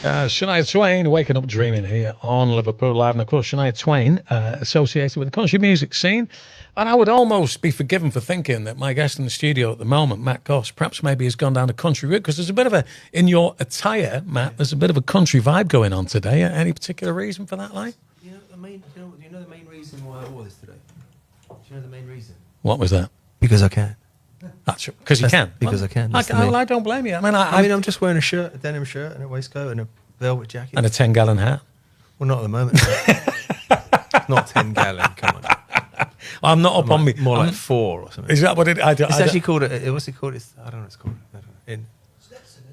Shania Twain, Waking Up Dreaming here on Liverpool Live. And of course, Shania Twain, associated with the country music scene. And I would almost be forgiven for thinking that my guest in the studio at the moment, Matt Goss, perhaps maybe has gone down a country route because there's a bit of a, in your attire, Matt, there's a bit of a country vibe going on today. Any particular reason for that, like? You know the main reason why I wore this today? Do you know the main reason? What was that? Because I can. That's because you can. Because I can. I don't blame you. I mean, I'm just wearing a denim shirt and a waistcoat and a velvet jacket. And a 10-gallon hat. Well, not at the moment. Not 10 gallon, come on. I'm not up on me. More like 4 or something. Is that what it is? It's actually called, what's it called? I don't know what it's called. Stetson.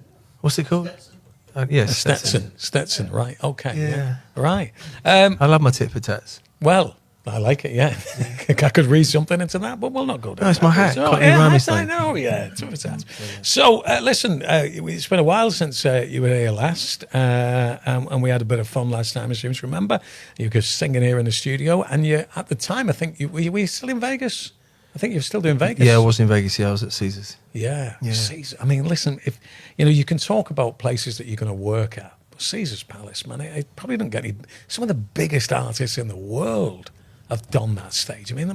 What's it called? Yes, Stetson, right, okay. Yeah. Right. I love my tit for tats. Well, I like it, yeah. I could read something into that, but we'll not go down. No, it's my hat. I know, yeah. So, listen, it's been a while since you were here last, and we had a bit of fun last time, I seem to remember. You were singing here in the studio, and you, at the time, I think, were you still in Vegas? I think you're still doing Vegas. Yeah, I was in Vegas, I was at Caesars. Yeah. Caesars. I mean, listen, if you can talk about places that you're going to work at, but Caesar's Palace, man, it probably don't get any. Some of the biggest artists in the world have done that stage. I mean,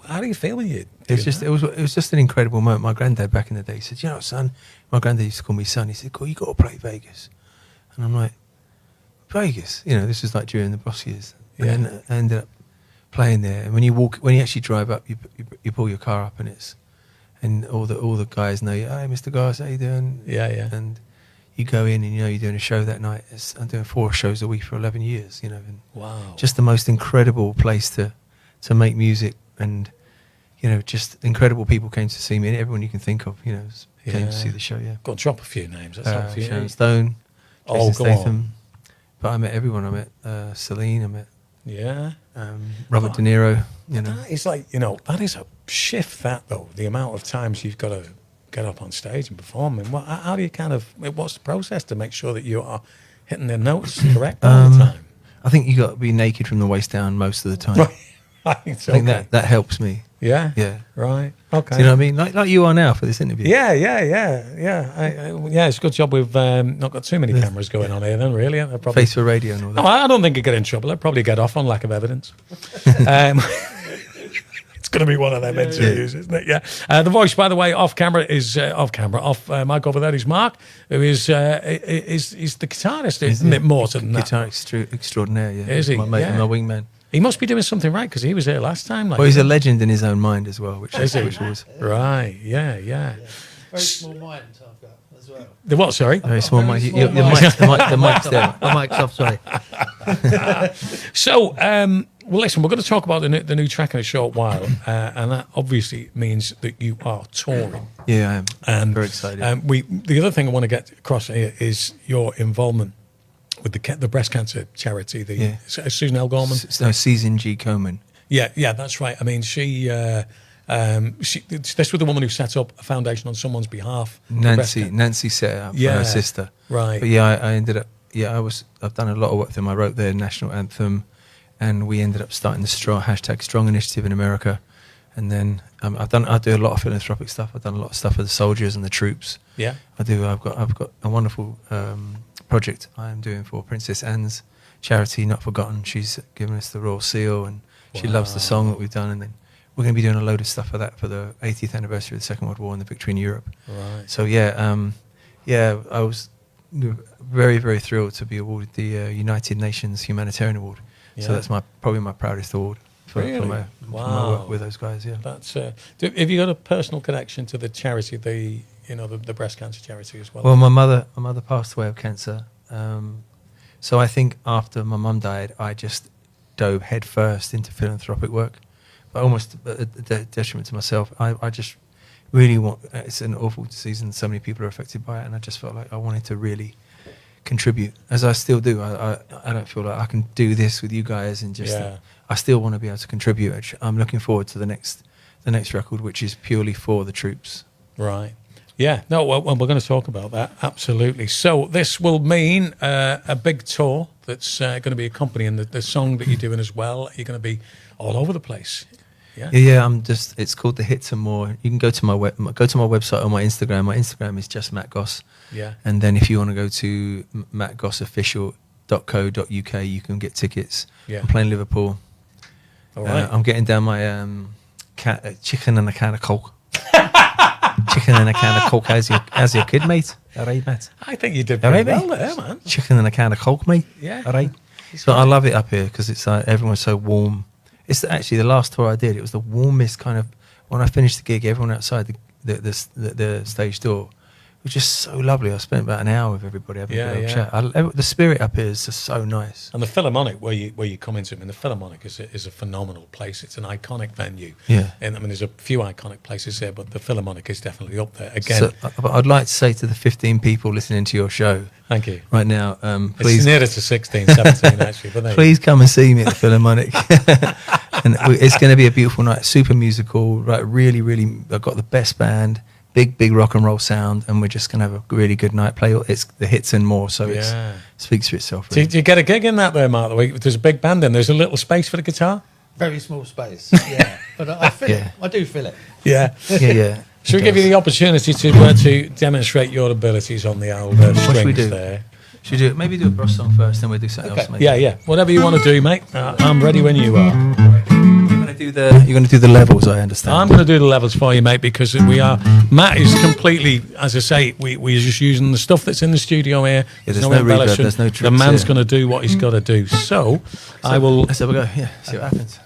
how do you feel when you? It was just an incredible moment. My granddad back in the day said, "You know, son," my granddad used to call me son. He said, "Cool, you got to play Vegas," and I'm like, "Vegas?" You know, this was like during the Boss years. And then I ended up playing there. And when you actually drive up, you pull your car up, and all the guys know you. Hey, Mr. Goss, how you doing? Yeah. And you go in and you're doing a show that night. I'm doing 4 shows a week for 11 years, And wow. Just the most incredible place to make music, and, just incredible people came to see me, and everyone you can think of, came to see the show, yeah. Go on, drop a few names. Let's have a few. Sharon Stone, Jason Jason Statham. On. But I met everyone. I met Celine, I met Robert De Niro, That is that is a shift, that, though, the amount of times you've got to get up on stage and perform. And how do you what's the process to make sure that you are hitting the notes correct all the time? I think you got to be naked from the waist down most of the time. I think that helps me. Yeah? Yeah. Right. Okay. Do you know what I mean? Like you are now for this interview. Yeah. It's a good job we've not got too many cameras going on here then, really. Probably, Face for radio and all that. No, I don't think I'd get in trouble. I'd probably get off on lack of evidence. It's going to be one of them interviews, isn't it? Yeah. The voice, by the way, off mic over there is Mark, who is the guitarist, isn't it? More than that. Guitar extraordinaire, yeah. Is he? My mate and my wingman. He must be doing something right because he was here last time. Well, he's a legend in his own mind as well, which was right. Yeah. Very small mind I've got as well. The what? Sorry. Very small mind. The mic's there. The mic's off. Sorry. So, well, listen, we're going to talk about the new track in a short while, and that obviously means that you are touring. Yeah, I am. And very excited. The other thing I want to get across here is your involvement with the breast cancer charity, Susan L. Gorman. No, Susan G. Komen. Yeah, that's right. I mean, she this was the woman who set up a foundation on someone's behalf. Nancy set it up for her sister. Right. But I ended up. I've done a lot of work with them. I wrote their national anthem, and we ended up starting the #Strong initiative in America. And then I do a lot of philanthropic stuff. I've done a lot of stuff for the soldiers and the troops. Yeah. I do. I've got a wonderful project I am doing for Princess Anne's charity, Not Forgotten. She's given us the Royal Seal, and she loves the song that we've done. And then we're going to be doing a load of stuff for that for the 80th anniversary of the Second World War and the victory in Europe. Right. So I was very, very thrilled to be awarded the United Nations Humanitarian Award. Yeah. So that's probably my proudest award for my work with those guys. Yeah. That's. Have you got a personal connection to the charity, the breast cancer charity as well? Well, my mother passed away of cancer. So I think after my mum died, I just dove head first into philanthropic work, but almost at a detriment to myself. I just really it's an awful disease and so many people are affected by it, and I just felt like I wanted to really contribute, as I still do. I don't feel like I can do this with you guys, and I still want to be able to contribute. I'm looking forward to the next record, which is purely for the troops. Right. Yeah, no, well, we're going to talk about that, absolutely. So this will mean a big tour that's going to be accompanying the song that you're doing as well. You're going to be all over the place. Yeah. I'm just. It's called The Hits and More. You can go to my website or my Instagram. My Instagram is just Matt Goss. Yeah. And then if you want to go to mattgossofficial.co.uk, you can get tickets. Yeah. I'm playing Liverpool. All right. I'm getting down my chicken and a can of Coke. Chicken and a can of Coke. How's your kid, mate? All right, Matt. I think you did All pretty right, well mate. there, man. Chicken and a can of Coke, mate. Yeah. All right. So I love it up here because it's everyone's so warm. It's actually the last tour I did. It was the warmest kind of. When I finished the gig, everyone outside the stage door was just so lovely. I spent about an hour with everybody having a bit of chat. The spirit up here is just so nice. And the Philharmonic, where you come into, I mean, the Philharmonic is a phenomenal place. It's an iconic venue. Yeah. And I mean, there's a few iconic places there, but the Philharmonic is definitely up there. Again, So, I'd like to say to the 15 people listening to your show thank you. right now, It's please nearer to 16, 17 actually. But there you please come and see me at the Philharmonic. And it's going to be a beautiful night, super musical, right? Really, really, I've got the best band, big rock and roll sound, and we're just going to have a really good night. It's the hits and more, so it speaks for itself. go. Really. Do you get a gig in that there, Mark? There's a big band in. There's a little space for the guitar. Very small space. Yeah, but I feel it. I do feel it. Yeah. Yeah. Should we give you the opportunity to demonstrate your abilities on the old strings What should we do? there? Should we maybe do a Bros song first, then we'll do something else. Maybe. Yeah. Whatever you want to do, mate. I'm ready when you are. You're going to do the levels, I understand. I'm going to do the levels for you, mate, because Matt is completely, as I say, we're just using the stuff that's in the studio here. There's no reverb, embellishment. there's no tricks The man's here. going to do what he's got to do. So I will. Let's have a go. Yeah, see what happens.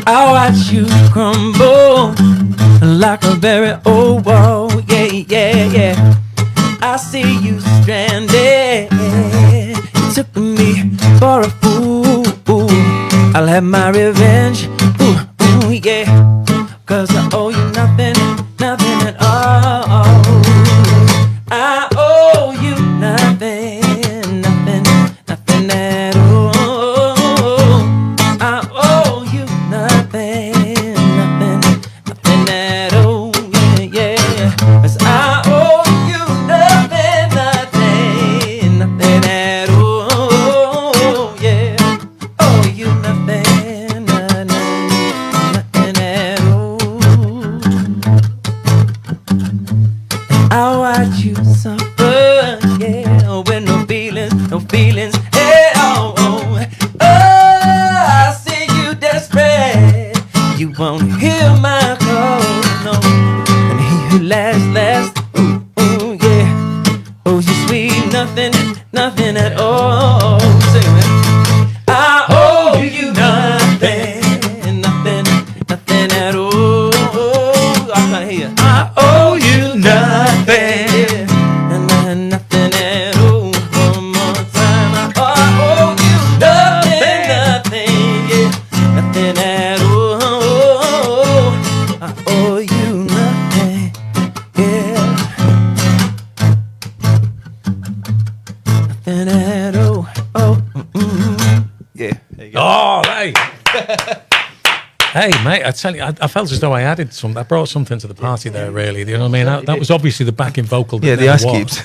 I watch you crumble like a very old wall. Yeah. I see you stranded. You took me for a fool. I'll have my revenge. Ooh, yeah. 'Cause I owe you nothing at all. I owe you nothing at all. I owe you nothing at all. Yeah. 'Cause I owe you nothing at all. Yeah. Owe you nothing at all. I watch you suffer, yeah, with no feelings at all. Oh, I see you desperate. You won't hear my call, no. And he who lasts, ooh, yeah. Oh, you sweet nothing at all. Sing it. I owe you nothing at all. I can't hear. I owe you nothing at all. One more time. I owe you nothing at all. I owe you nothing, yeah. Nothing at all. Oh, yeah. There you go. Oh, hey. Hey, mate, I tell you, I felt as though I added something. I brought something to the party there, really. You know what I mean? That was obviously the backing vocal. That Yeah, the never ice was. cubes.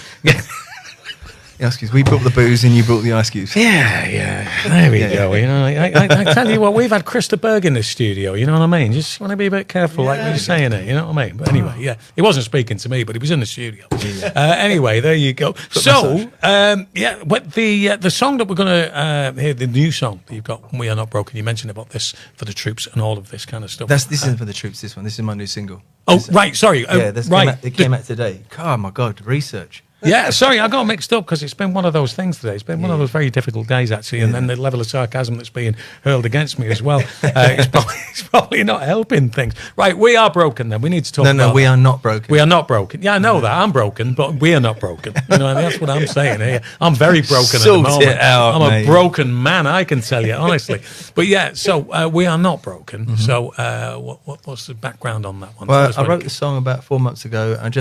The ice cubes. We brought the booze and you brought the ice cubes. Yeah. There we go. You know, I tell you what, we've had Krista Berg in this studio. You know what I mean? Just want to be a bit careful, like we're saying it. You know what I mean? But anyway, yeah, he wasn't speaking to me, but he was in the studio. Anyway, there you go. So, what the song that we're going to hear, the new song that you've got, "We Are Not Broken." You mentioned about this for the troops and all of this kind of stuff. This isn't for the troops. This one. This is my new single. Right. Sorry. Right. It came out today. Oh my God! Research. Yeah, sorry, I got mixed up because it's been one of those things today. It's been one of those very difficult days, actually, and then the level of sarcasm that's being hurled against me as well. It's probably not helping things. Right, we are broken then. We need to talk about No, we that. are not broken. We are not broken. Yeah, I know that. I'm broken, but we are not broken. You know, that's what I'm saying here. I'm very broken at the Sort moment. it out, I'm mate. a broken man, I can tell you, honestly. But yeah, so we are not broken. Mm-hmm. So what's the background on that one? Tell Well, us I when wrote it- the song about 4 months ago, and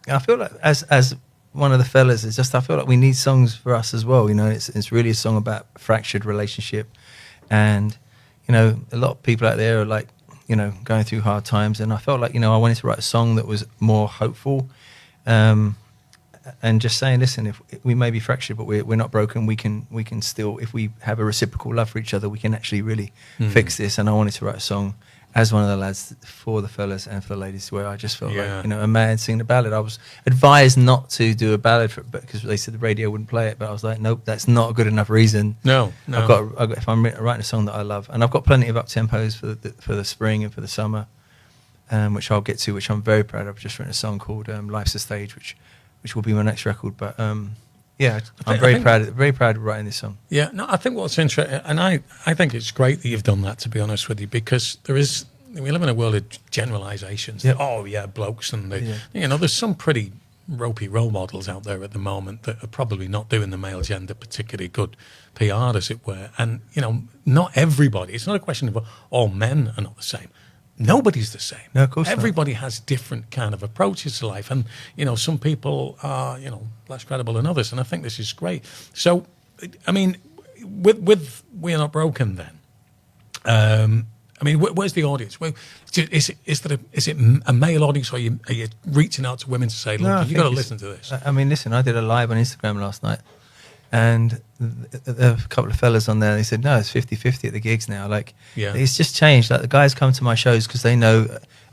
I feel like as one of the fellas, I feel like we need songs for us as well. You know, it's really a song about fractured relationship, and you know, a lot of people out there are like, you know, going through hard times, and I felt like, you know, I wanted to write a song that was more hopeful, and just saying, listen, if we may be fractured, but we're not broken. We can still, if we have a reciprocal love for each other, we can actually really fix this. And I wanted to write a song as one of the lads for the fellas and for the ladies, where I just felt like, you know, a man singing a ballad. I was advised not to do a ballad because they said the radio wouldn't play it, but I was like, nope, that's not a good enough reason. No. I've got if I'm writing a song that I love, and I've got plenty of up tempos for the spring and for the summer, which I'll get to, which I'm very proud of. I've just written a song called "Life's a Stage," which will be my next record. But yeah, I'm very proud of writing this song. Yeah, no, I think what's interesting, and I think it's great that you've done that, to be honest with you, because we live in a world of generalizations. Yep. Oh, yeah, blokes, and you know, there's some pretty ropey role models out there at the moment that are probably not doing the male gender particularly good PR, as it were. And, you know, not everybody, it's not a question of all men are not the same. Nobody's the same. No, of course not. Everybody has different kind of approaches to life, and you know, some people are, you know, less credible than others, and I think this is great. So, I mean, with "We're Not Broken," then, I mean, where's the audience? Is it a male audience, or are you reaching out to women to say, look, you got to listen to this? I mean, listen, I did a live on Instagram last night, and a couple of fellas on there, they said, no, it's 50-50 at the gigs now. Like, it's just changed. Like, the guys come to my shows because they know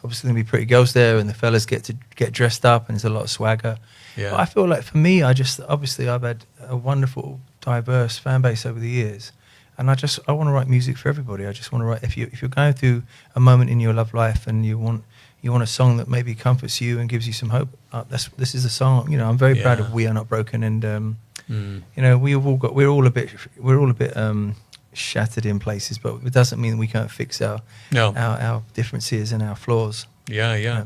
obviously going to be pretty girls there, and the fellas get to get dressed up, and there's a lot of swagger. Yeah. But I feel like for me, I've had a wonderful, diverse fan base over the years, and I want to write music for everybody. I just want to write. If you're going through a moment in your love life and you want a song that maybe comforts you and gives you some hope, this is a song. You know, I'm very proud of "We Are Not Broken," and you know, we're all a bit shattered in places, but it doesn't mean we can't fix our differences and our flaws. Yeah.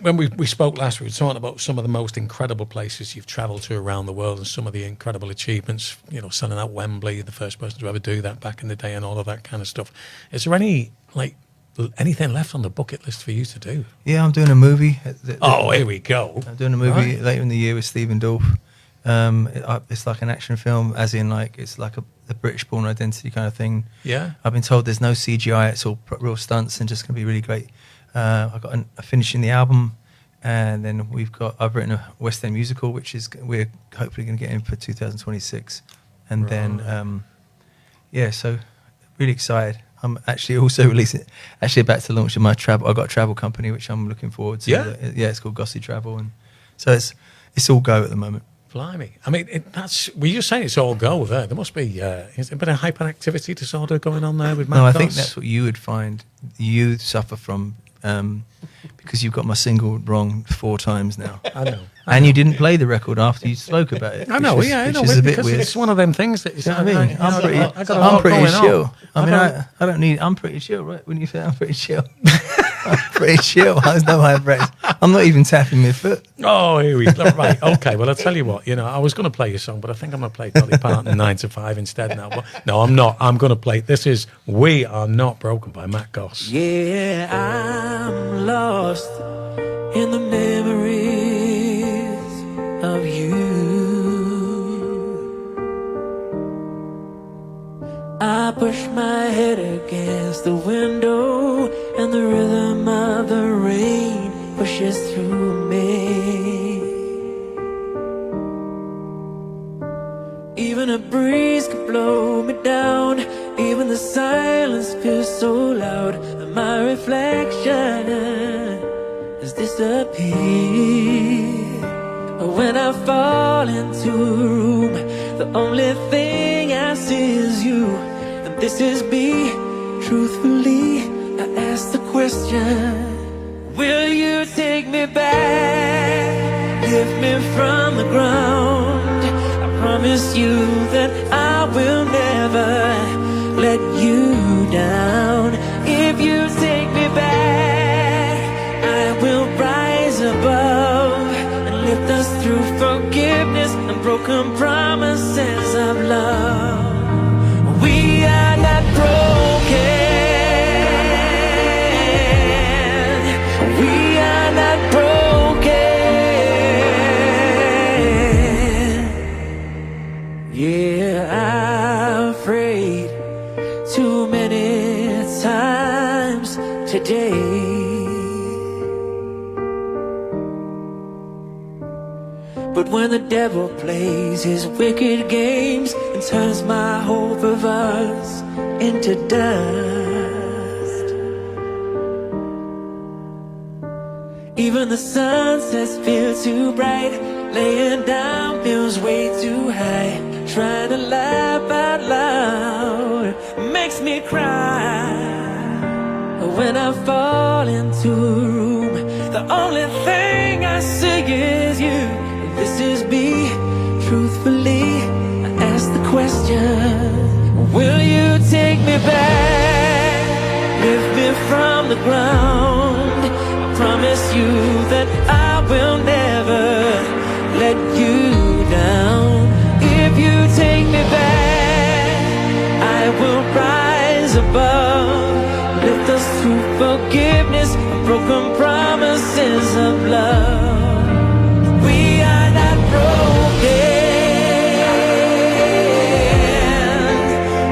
When we spoke last week, we were talking about some of the most incredible places you've travelled to around the world and some of the incredible achievements, you know, selling out Wembley, the first person to ever do that back in the day, and all of that kind of stuff. Is there anything left on the bucket list for you to do? Yeah, I'm doing a movie. Here we go. I'm doing a movie later in the year with Stephen Dorff. It's like an action film, as in like it's like a British Born Identity kind of thing. Yeah, I've been told there's no CGI; it's all real stunts and just going to be really great. I'm finishing the album, and then I've written a West End musical, which we're hopefully going to get in for 2026, and then so really excited. I'm actually also about to launch my travel. I've got a travel company which I'm looking forward to. It's called Gossy Travel, and so it's all go at the moment. Blimey. I mean, were you saying it's all go there? There must be is there a bit of hyperactivity disorder going on there with Matt Goss? I think that's what you would find you suffer from, because you've got my single wrong 4 times now. I know. And you didn't play the record after you spoke about it. I know, which is a bit weird. It's one of them things that I mean, I'm pretty chill. I'm pretty chill, right? When you say I'm pretty chill. I'm pretty chill. There's no high breath. I'm not even tapping my foot. Oh, here we go. Right, okay. Well, I'll tell you what, you know, I was going to play your song, but I think I'm going to play Dolly Parton 9 to 5 instead now. But no, I'm not. I'm going to play, this is "We Are Not Broken" by Matt Goss. Yeah, I'm lost in the memories of you. I push my head against the window, and the rhythm of the rain pushes through me. Even a breeze could blow me down. Even the silence feels so loud that my reflection has disappeared. When I fall into a room, the only thing I see is you, and this is me. Truthfully, I ask the question, will you take me back? Lift me from the ground. I promise you that I will never let you down. If you take me back, I will rise above and lift us through forgiveness and broken promises of love. We are not broken. We are not broken. Yeah, I'm afraid too many times today. But when the devil plays his wicked games and turns my hope of us into dust, even the sunset feels too bright, laying down feels way too high, trying to laugh out loud makes me cry. When I fall into a room, the only thing I see is you. This is me, truthfully, I ask the question, will you take me back, lift me from the ground? I promise you that I will never let you down. If you take me back, I will rise above, lift us to forgiveness and broken promises of love. We are not broken.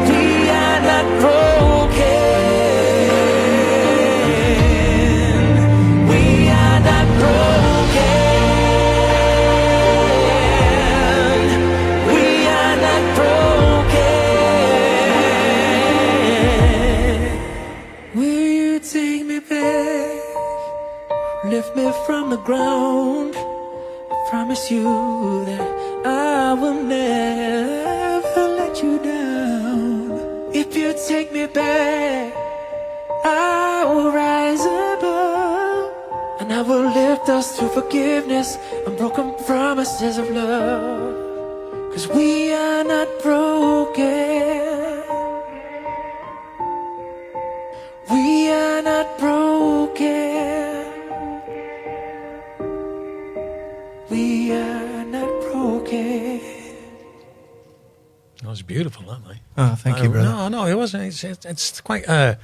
We are not broken. We are not broken. We are not broken. Will you take me back? Lift me from the ground. Promise you that I will never let you down. If you take me back, I will rise above, and I will lift us to forgiveness and broken promises of love. 'Cause we are not broken. We are not broken. We are not broken. That was beautiful, that, mate. Oh, thank you, brother. No, it wasn't. It's quite, dare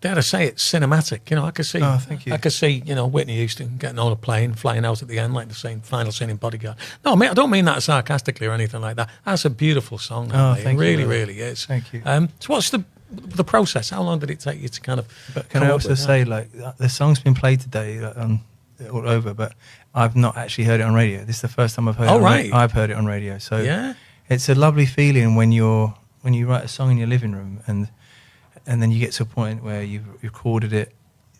I say, it's cinematic. You know, I could see. Oh, thank you. I could see, Whitney Houston getting on a plane, flying out at the end, like the final scene in Bodyguard. No, mate, I don't mean that sarcastically or anything like that. That's a beautiful song, that, Oh, mate. thank It you, really, brother. really is. Thank you. So what's the process? How long did it take you to kind of? But can come I up also with that? say, like, the song's been played today all over, but I've not actually heard it on radio. This is the first time I've heard Oh, it. right. I've heard it on radio. So Yeah. it's a lovely feeling when you write a song in your living room and then you get to a point where you've recorded it,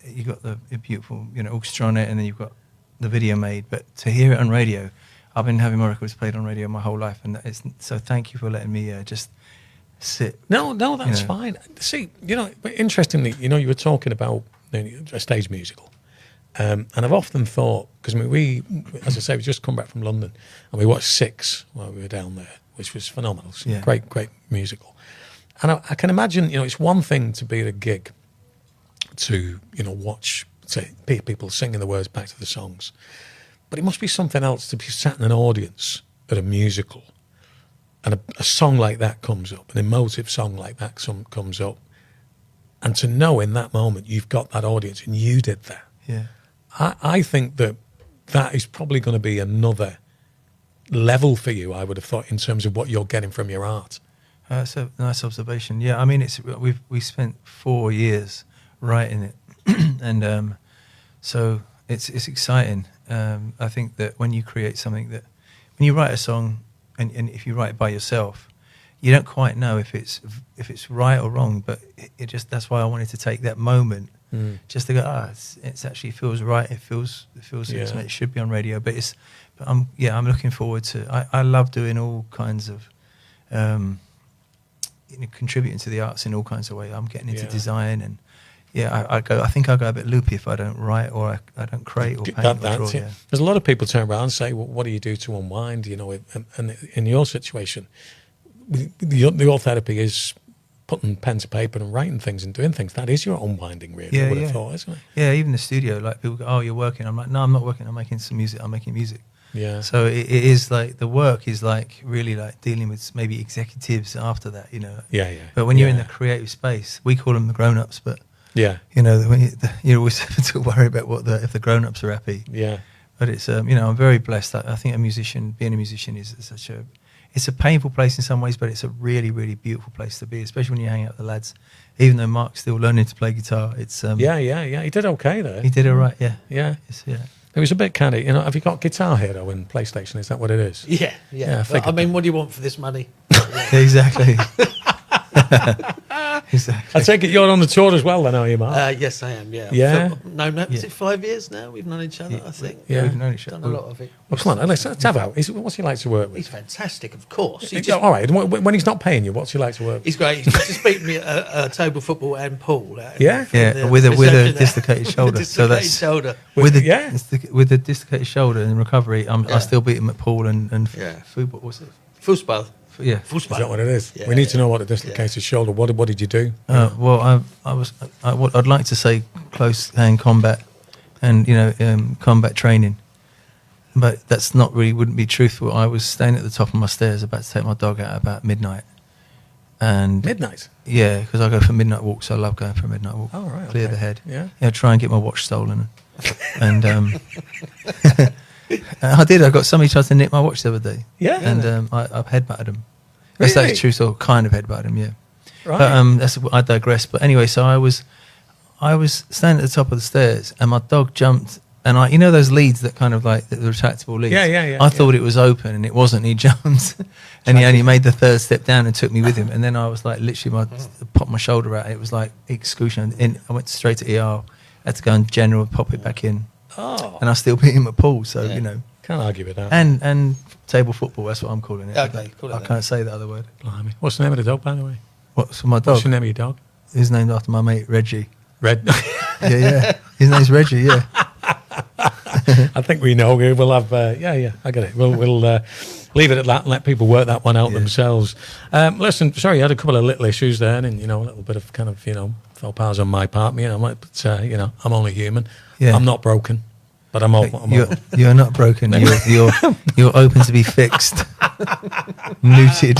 you got the beautiful orchestra on it, and then you've got the video made. But to hear it on radio, I've been having my records played on radio my whole life, and so thank you for letting me just sit. No, that's fine. See, but interestingly, you were talking about a stage musical. And I've often thought, because we, as I say, we just come back from London and we watched Six while we were down there, which was phenomenal. Yeah. Great musical. And I can imagine, it's one thing to be at a gig to, watch, say, people singing the words back to the songs. But it must be something else to be sat in an audience at a musical and a song like that comes up, an emotive song like that comes up, and to know in that moment you've got that audience and you did that. Yeah. I think that is probably going to be another level for you, I would have thought, in terms of what you're getting from your art. That's a nice observation. Yeah, I mean, we spent 4 years writing it, and so it's exciting. I think that when you create something when you write a song, and if you write it by yourself, you don't quite know if it's right or wrong. But that's why I wanted to take that moment. Just to go, it's actually feels right. It feels it should be on radio. But I'm looking forward to. I love doing all kinds of, contributing to the arts in all kinds of ways. I'm getting into design, and I think I go a bit loopy if I don't write or I don't create or paint or draw. Yeah. There's a lot of people turn around and say, well, what do you do to unwind? And in your situation, your therapy is putting pen to paper and writing things and doing things. That is your unwinding, really, I would have thought, isn't it? Yeah, even the studio, like people go, oh, you're working. I'm like, no, I'm not working. I'm making some music. I'm making music. Yeah. So it is like the work is like really like dealing with maybe executives after that, Yeah. But when you're in the creative space, we call them the grown-ups, but yeah, when you always have to worry about if the grown-ups are happy. Yeah. But it's I'm very blessed. I think being a musician is it's a painful place in some ways, but it's a really, really beautiful place to be, especially when you hang out with the lads. Even though Mark's still learning to play guitar, it's yeah. He did okay there. He did all right. Yeah. Yeah. Yeah. It was a bit kind of, have you got Guitar Hero in PlayStation? Is that what it is? Yeah. I But, figured I mean, what do you want for this money? Exactly. Exactly. I take it you're on the tour as well then, are you, Mark? Yes, I am. Yeah. Yeah? No. Is it 5 years now? We've known each other. I think. Yeah. We've known each Done other. a lot of it. Well, come on, let's have out. What's he like to work He's with? fantastic, of course. All right, when he's not paying you, what's he like to work with? He's great. He's just beaten me at table football and pool. Yeah? Yeah, with a dislocated shoulder. So that's shoulder. with the Yeah. with the dislocated shoulder in recovery. I still beat him at pool and football. What's it? Fußball. Yeah. Is that what it is? Yeah, we need to know what a dislocated shoulder. What did you do? Well, I'd like to say close hand combat, and combat training, but that's not really wouldn't be truthful. I was staying at the top of my stairs about to take my dog out about midnight, and Midnight. yeah, because I go for midnight walks. I love going for a midnight walk. Oh, right, Clear okay. the head. Yeah. Try and get my watch stolen, and I did. I got somebody tried to nick my watch the other day. Yeah. and I've headbutted him. That's Really? like true, so kind of headbutted him. Yeah. Right. But I digress. But anyway, so I was standing at the top of the stairs, and my dog jumped, and those leads that kind of like the retractable leads. Yeah. I thought it was open, and it wasn't. He jumped, and he only made the third step down and took me with him. And then I was like, literally, popped my shoulder out. It was like excruciating. I went straight to ER. Had to go in general, pop it back in, and I still beat him at pool. So Can't argue with that. and table football. That's what I'm calling it. Okay, call it I that. can't say the other word. Blimey. What's the name of the dog, by the way? What's my What's dog? the name of your dog? He's named after my mate Reggie. Red. Yeah. His name's Reggie. Yeah. I think we know. We'll have. I get it. We'll leave it at that and let people work that one out themselves. Listen, sorry, I had a couple of little issues there, and a little bit of kind of faux pas on my part. But I'm only human. Yeah. I'm not broken, but I'm open. You're not broken. You're open to be fixed. Neutered.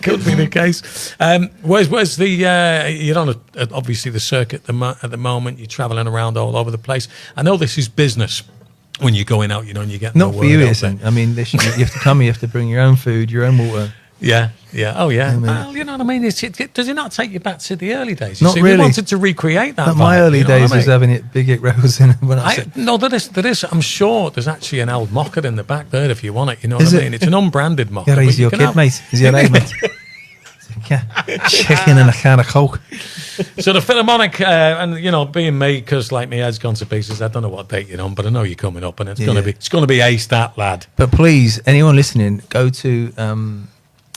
Could be the case. Where's the? You're on obviously the circuit at the moment. You're travelling around all over the place. I know this is business when you're going out. And you get Not for you, it isn't. I mean, you have to come. You have to bring your own food, your own water. Yeah. Oh, yeah. I mean, Well, you know what I mean? Does it not take you back to the early days? Not We really. wanted to recreate that. But my vibe, early you know days what I was mean? having it big rolls in. When I said, No, there is. I'm sure there's actually an old mocker in the back there if you want it. You know Is what I it? mean? It's an unbranded mocker. yeah, but he's you your can kid, have- mate. He's your age, mate. Chicken and a can of Coke. So the Philharmonic, and being me, because like my head's gone to pieces. I don't know what date you're on, but I know you're coming up, and it's Yeah. gonna be ace that lad. But please, anyone listening, go to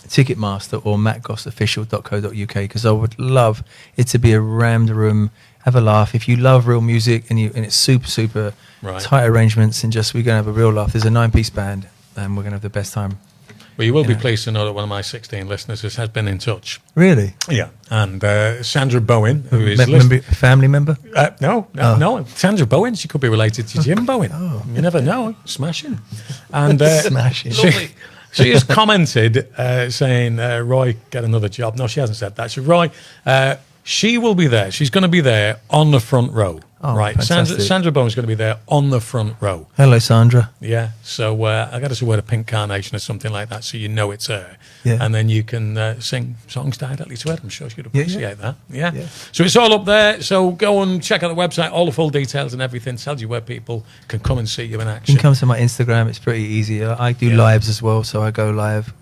Ticketmaster or mattgossofficial.co.uk because I would love it to be a rammed room. Have a laugh. If you love real music and it's super Right. tight arrangements and we're gonna have a real laugh. There's a 9-piece band and we're gonna have the best time. Well, you will be pleased to know that one of my 16 listeners has been in touch. Really? Yeah, and Sandra Bowen, who is Family member? No. Sandra Bowen. She could be related to Jim Bowen. Oh. You never know. Smashing. And Smashing. She has commented saying, "Roy, get another job." No, she hasn't said that. So, Roy, she will be there. She's going to be there on the front row. Oh, right, fantastic. Sandra Bowen's going to be there on the front row. Hello, Sandra. Yeah, so I got us to wear a pink carnation or something like that, so you know it's her. Yeah. And then you can sing songs directly to her. I'm sure she'd appreciate that. Yeah. Yeah. So it's all up there. So go and check out the website. All the full details and everything tells you where people can come and see you in You action. can come to my Instagram. It's pretty easy. I do lives as well, so I go live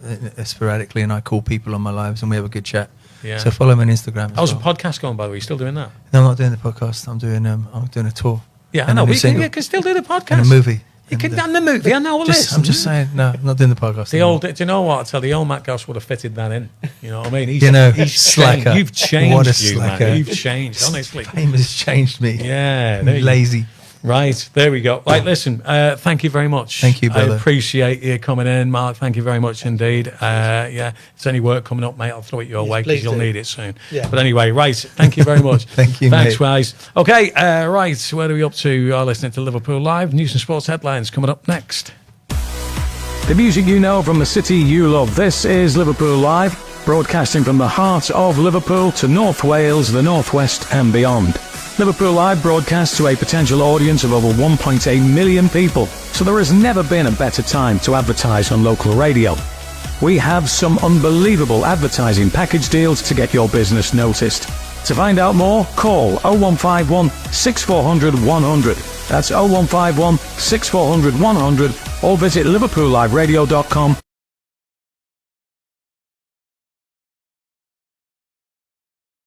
sporadically and I call people on my lives and we have a good chat. Yeah. So follow me on Instagram. How's well. the podcast going, by the way? You still doing that? No, I'm not doing the podcast. I'm doing a tour. Yeah, I And know. a new You single. can still do the podcast. And a movie. You can And, do the movie. I know. I'm just saying. No, I'm not doing the podcast. The anymore. old, do you know what? I tell the old Matt Goss would have fitted that in. You know what I mean? He's slacker. changed. You've changed, What a you slacker. man. You've changed, honestly. Fame has changed me. Yeah, there you go. Lazy. Right, there we go. Right, listen, thank you very much. Thank you, brother. I appreciate you coming in, Mark. Thank you very much indeed. Yeah, if there's any work coming up, mate, I'll throw it your way because please you'll do. need it soon. Yeah. But anyway, right, thank you very much. Thank you, Thanks, mate. guys. Okay, right, where are we up to? You're listening to Liverpool Live. News and sports headlines coming up next. The music you know from the city you love. This is Liverpool Live, broadcasting from the heart of Liverpool to North Wales, the North West and beyond. Liverpool Live broadcasts to a potential audience of over 1.8 million people, so there has never been a better time to advertise on local radio. We have some unbelievable advertising package deals to get your business noticed. To find out more, call 0151 6400 100 That's 0151 6400 100 or visit liverpoolliveradio.com